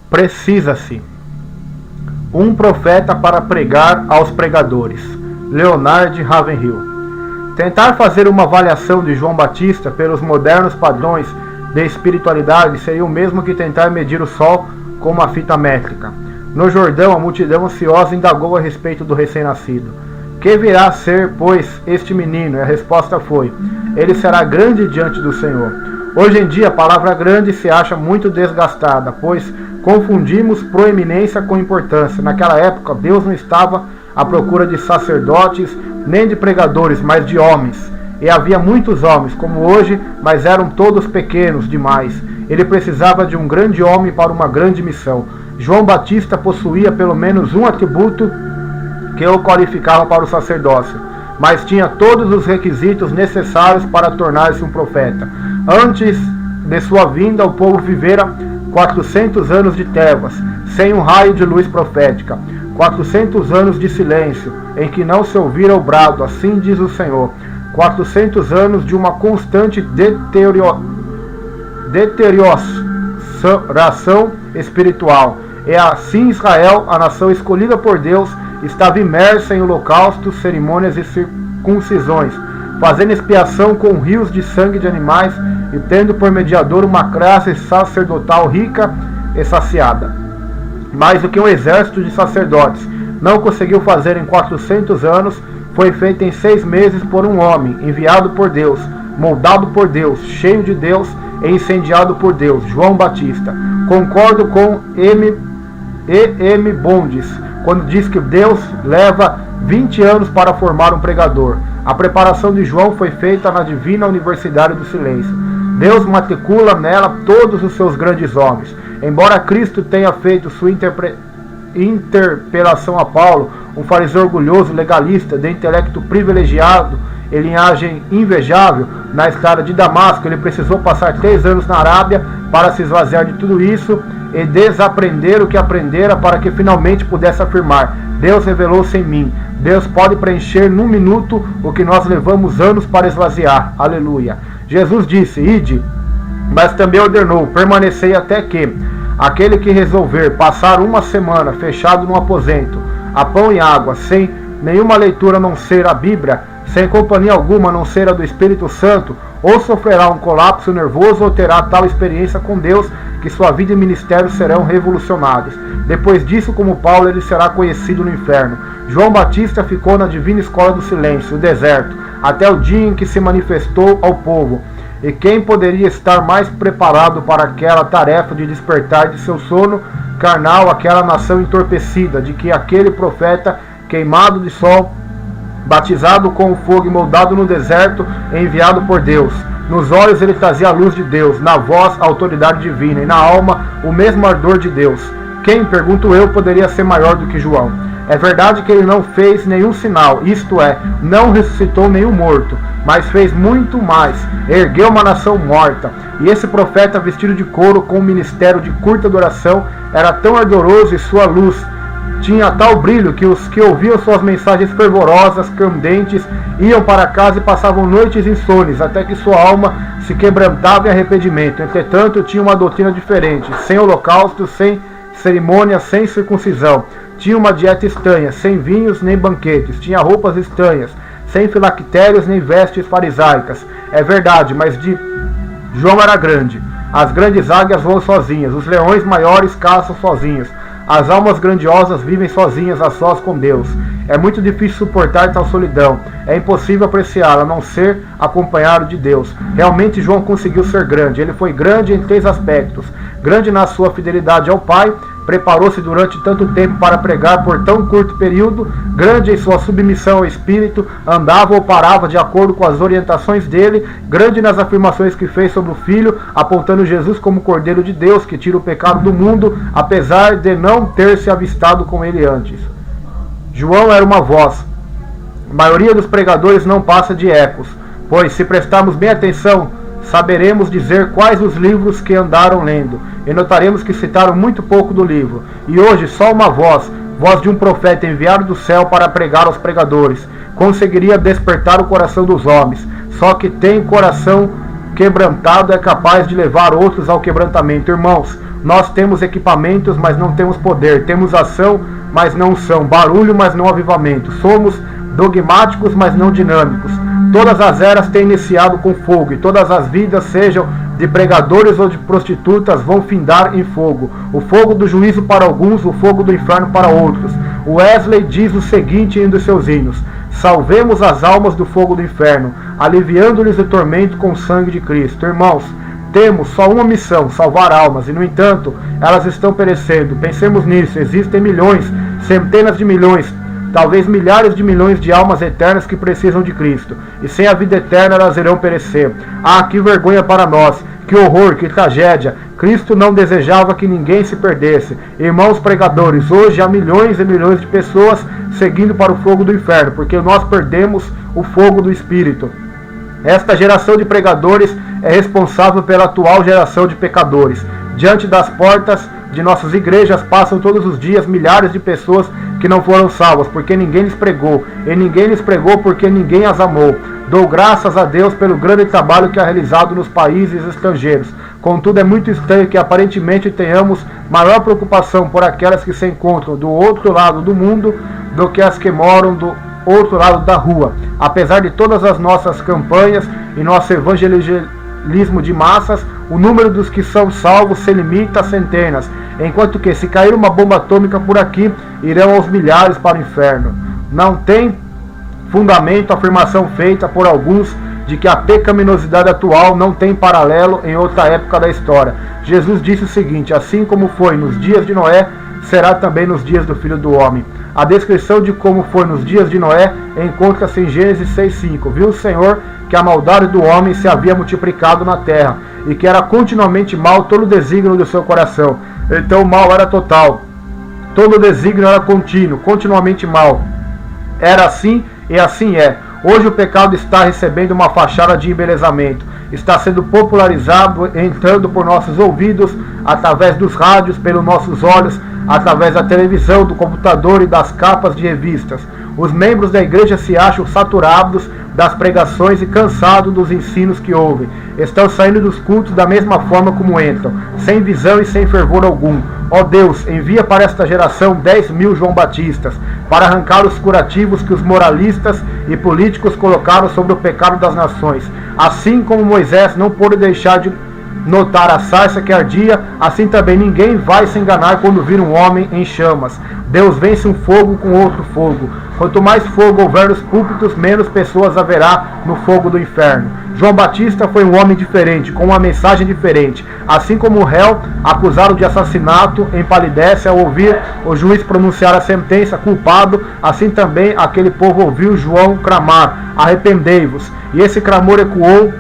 Precisa-se um profeta para pregar aos pregadores. Leonard Ravenhill. Tentar fazer uma avaliação de João Batista pelos modernos padrões de espiritualidade seria o mesmo que tentar medir o sol com uma fita métrica. No Jordão, a multidão ansiosa indagou a respeito do recém-nascido. Que virá a ser, pois, este menino? E a resposta foi: ele será grande diante do Senhor. Hoje em dia, a palavra grande se acha muito desgastada, pois confundimos proeminência com importância. Naquela época, Deus não estava à procura de sacerdotes, nem de pregadores, mas de homens. E havia muitos homens, como hoje, mas eram todos pequenos demais. Ele precisava de um grande homem para uma grande missão. João Batista possuía pelo menos um atributo que o qualificava para o sacerdócio, mas tinha todos os requisitos necessários para tornar-se um profeta. Antes de sua vinda, o povo vivera 400 anos de trevas, sem um raio de luz profética. 400 anos de silêncio, em que não se ouvira o brado, assim diz o Senhor. 400 anos de uma constante deterioração espiritual. E assim Israel, a nação escolhida por Deus, estava imersa em holocaustos, cerimônias e circuncisões, fazendo expiação com rios de sangue de animais e tendo por mediador uma classe sacerdotal rica e saciada. Mais do que um exército de sacerdotes não conseguiu fazer em 400 anos, foi feito em 6 meses por um homem, enviado por Deus, moldado por Deus, cheio de Deus e incendiado por Deus, João Batista. Concordo com E.M. Bondes quando diz que Deus leva 20 anos para formar um pregador. A preparação de João foi feita na Divina Universidade do Silêncio. Deus matricula nela todos os seus grandes homens. Embora Cristo tenha feito sua interpelação a Paulo, um fariseu orgulhoso, legalista, de intelecto privilegiado e linhagem invejável, na estrada de Damasco, ele precisou passar 3 anos na Arábia para se esvaziar de tudo isso e desaprender o que aprendera, para que finalmente pudesse afirmar: Deus revelou-se em mim. Deus pode preencher num minuto o que nós levamos anos para esvaziar. Aleluia. Jesus disse: ide, mas também ordenou: permanecei até que aquele que resolver passar uma semana fechado num aposento, a pão e água, sem nenhuma leitura a não ser a Bíblia, sem companhia alguma a não ser a do Espírito Santo, ou sofrerá um colapso nervoso ou terá tal experiência com Deus que sua vida e ministério serão revolucionados. Depois disso, como Paulo, ele será conhecido no inferno. João Batista ficou na divina escola do silêncio, o deserto, até o dia em que se manifestou ao povo. E quem poderia estar mais preparado para aquela tarefa de despertar de seu sono carnal aquela nação entorpecida, de que aquele profeta queimado de sol, batizado com o fogo e moldado no deserto, enviado por Deus. Nos olhos ele trazia a luz de Deus, na voz a autoridade divina, e na alma o mesmo ardor de Deus. Quem, pergunto eu, poderia ser maior do que João? É verdade que ele não fez nenhum sinal, isto é, não ressuscitou nenhum morto, mas fez muito mais, ergueu uma nação morta. E esse profeta vestido de couro, com um ministério de curta duração, era tão ardoroso e sua luz tinha tal brilho que os que ouviam suas mensagens fervorosas, candentes, iam para casa e passavam noites insones, até que sua alma se quebrantava em arrependimento. Entretanto, tinha uma doutrina diferente, sem holocausto, sem cerimônia, sem circuncisão. Tinha uma dieta estranha, sem vinhos nem banquetes. Tinha roupas estranhas, sem filactérios nem vestes farisaicas. É verdade, mas de João era grande. As grandes águias voam sozinhas, os leões maiores caçam sozinhos. As almas grandiosas vivem sozinhas, a sós com Deus. É muito difícil suportar tal solidão. É impossível apreciá-la, a não ser acompanhado de Deus. Realmente João conseguiu ser grande. Ele foi grande em 3 aspectos. Grande na sua fidelidade ao Pai, preparou-se durante tanto tempo para pregar por tão curto período, grande em sua submissão ao Espírito, andava ou parava de acordo com as orientações dele, grande nas afirmações que fez sobre o Filho, apontando Jesus como Cordeiro de Deus, que tira o pecado do mundo, apesar de não ter se avistado com ele antes. João era uma voz. A maioria dos pregadores não passa de ecos, pois se prestarmos bem atenção, saberemos dizer quais os livros que andaram lendo, e notaremos que citaram muito pouco do livro. E hoje só uma voz, voz de um profeta enviado do céu para pregar aos pregadores, conseguiria despertar o coração dos homens. Só que tem coração quebrantado é capaz de levar outros ao quebrantamento. Irmãos, Nós temos equipamentos, mas não temos poder. Temos ação, mas não são. Barulho, mas não avivamento. Somos dogmáticos, mas não dinâmicos. Todas as eras têm iniciado com fogo, e todas as vidas, sejam de pregadores ou de prostitutas, vão findar em fogo. O fogo do juízo para alguns, o fogo do inferno para outros. Wesley diz o seguinte em um dos seus hinos: salvemos as almas do fogo do inferno, aliviando-lhes o tormento com o sangue de Cristo. Irmãos, temos só uma missão: salvar almas, e no entanto, elas estão perecendo. Pensemos nisso, existem milhões, centenas de milhões, talvez milhares de milhões de almas eternas que precisam de Cristo, e sem a vida eterna elas irão perecer. Ah, que vergonha para nós, que horror, que tragédia! Cristo não desejava que ninguém se perdesse. Irmãos pregadores, hoje há milhões e milhões de pessoas seguindo para o fogo do inferno, porque nós perdemos o fogo do Espírito. Esta geração de pregadores é responsável pela atual geração de pecadores. Diante das portas de nossas igrejas passam todos os dias milhares de pessoas que não foram salvas, porque ninguém lhes pregou, e ninguém lhes pregou porque ninguém as amou. Dou graças a Deus pelo grande trabalho que é realizado nos países estrangeiros. Contudo, é muito estranho que aparentemente tenhamos maior preocupação por aquelas que se encontram do outro lado do mundo do que as que moram do outro lado da rua. Apesar de todas as nossas campanhas e nosso evangelismo de massas, o número dos que são salvos se limita a centenas, enquanto que, se cair uma bomba atômica por aqui, irão aos milhares para o inferno. Não tem fundamento a afirmação feita por alguns de que a pecaminosidade atual não tem paralelo em outra época da história. Jesus disse o seguinte: assim como foi nos dias de Noé, será também nos dias do Filho do Homem. A descrição de como foi nos dias de Noé encontra-se em Gênesis 6:5. Viu o Senhor que a maldade do homem se havia multiplicado na terra, e que era continuamente mal todo o desígnio do seu coração. Então o mal era total, todo o desígnio era contínuo, continuamente mal. Era assim e assim é. Hoje o pecado está recebendo uma fachada de embelezamento. Está sendo popularizado, entrando por nossos ouvidos, através dos rádios, pelos nossos olhos, através da televisão, do computador e das capas de revistas. Os membros da igreja se acham saturados das pregações e cansados dos ensinos que ouvem. Estão saindo dos cultos da mesma forma como entram, sem visão e sem fervor algum. Ó Deus, envia para esta geração 10.000 João Batistas, para arrancar os curativos que os moralistas e políticos colocaram sobre o pecado das nações. Assim como Moisés não pôde deixar de notar a sarça que ardia, assim também ninguém vai se enganar quando vir um homem em chamas. Deus vence um fogo com outro fogo. Quanto mais fogo houver nos púlpitos, menos pessoas haverá no fogo do inferno. João Batista foi um homem diferente, com uma mensagem diferente. Assim como o réu, acusado de assassinato, empalidece ao ouvir o juiz pronunciar a sentença, culpado, assim também aquele povo ouviu João clamar: arrependei-vos. E esse clamor ecoou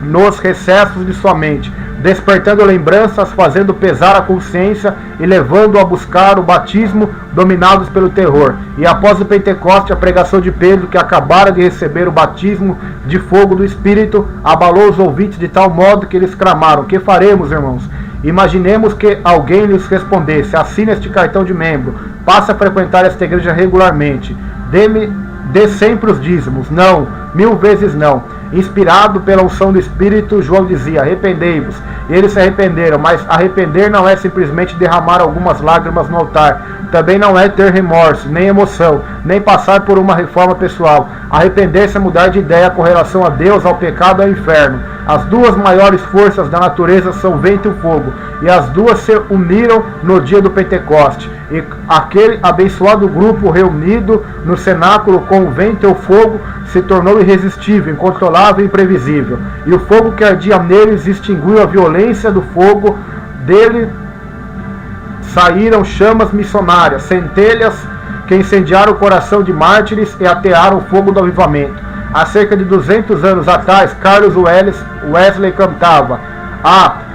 nos recessos de sua mente, despertando lembranças, fazendo pesar a consciência e levando a buscar o batismo, dominados pelo terror. E após o Pentecoste, a pregação de Pedro, que acabara de receber o batismo de fogo do Espírito, abalou os ouvintes de tal modo que eles clamaram: que faremos, irmãos? Imaginemos que alguém lhes respondesse: assine este cartão de membro, passe a frequentar esta igreja regularmente, dê sempre os dízimos. Não, 1000 vezes não. Inspirado pela unção do Espírito, João dizia: arrependei-vos. E eles se arrependeram, mas arrepender não é simplesmente derramar algumas lágrimas no altar. Também não é ter remorso, nem emoção, nem passar por uma reforma pessoal. Arrepender-se é mudar de ideia com relação a Deus, ao pecado e ao inferno. As duas maiores forças da natureza são o vento e o fogo, e as duas se uniram no dia do Pentecoste. E aquele abençoado grupo reunido no cenáculo com o vento e o fogo se tornou irresistível, incontrolável e imprevisível. E o fogo que ardia neles extinguiu a violência do fogo. Dele saíram chamas missionárias, centelhas que incendiaram o coração de mártires e atearam o fogo do avivamento. Há cerca de 200 anos atrás, Carlos Wesley cantava: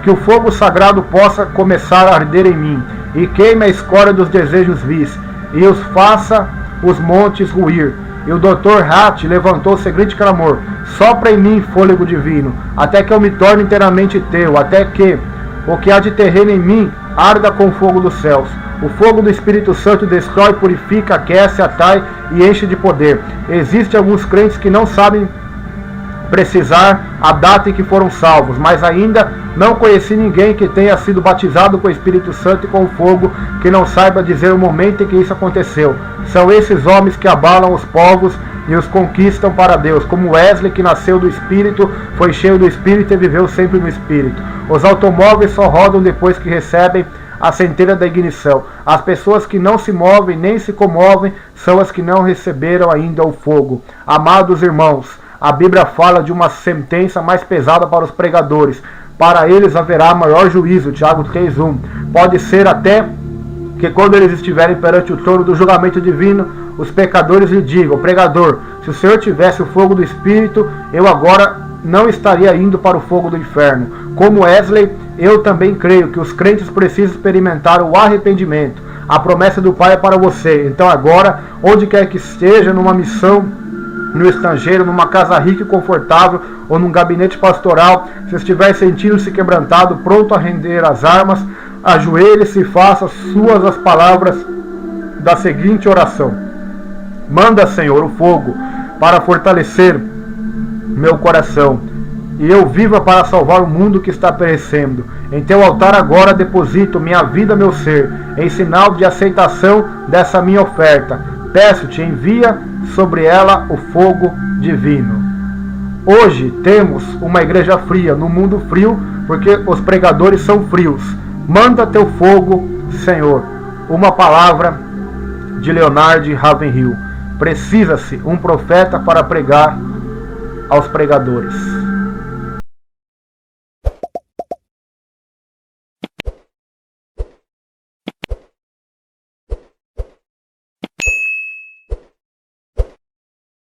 que o fogo sagrado possa começar a arder em mim, e queime a escória dos desejos vis, e os faça os montes ruir. E o Dr. Hatt levantou o seguinte clamor: sopra em mim fôlego divino, até que eu me torne inteiramente teu, até que o que há de terreno em mim arda com o fogo dos céus. O fogo do Espírito Santo destrói, purifica, aquece, atrai e enche de poder. Existem alguns crentes que não sabem precisar a data em que foram salvos, mas ainda não conheci ninguém que tenha sido batizado com o Espírito Santo e com fogo, que não saiba dizer o momento em que isso aconteceu. São esses homens que abalam os povos e os conquistam para Deus, como Wesley, que nasceu do Espírito, foi cheio do Espírito e viveu sempre no Espírito. Os automóveis só rodam depois que recebem a centelha da ignição. As pessoas que não se movem nem se comovem são as que não receberam ainda o fogo. Amados irmãos, a Bíblia fala de uma sentença mais pesada para os pregadores. Para eles haverá maior juízo, Tiago 3:1. Pode ser até que quando eles estiverem perante o trono do julgamento divino, os pecadores lhe digam: pregador, se o Senhor tivesse o fogo do Espírito, eu agora não estaria indo para o fogo do inferno. Como Wesley, eu também creio que os crentes precisam experimentar o arrependimento. A promessa do Pai é para você. Então agora, onde quer que esteja, numa missão no estrangeiro, numa casa rica e confortável, ou num gabinete pastoral, se estiver sentindo-se quebrantado, pronto a render as armas, ajoelhe-se e faça suas as palavras da seguinte oração: manda, Senhor, o fogo para fortalecer meu coração, e eu viva para salvar o mundo que está perecendo. Em teu altar agora deposito minha vida, meu ser, em sinal de aceitação dessa minha oferta. Peço-te, envia sobre ela o fogo divino. Hoje temos uma igreja fria, no mundo frio, porque os pregadores são frios. Manda teu fogo, Senhor. Uma palavra de Leonard Ravenhill. Precisa-se um profeta para pregar aos pregadores.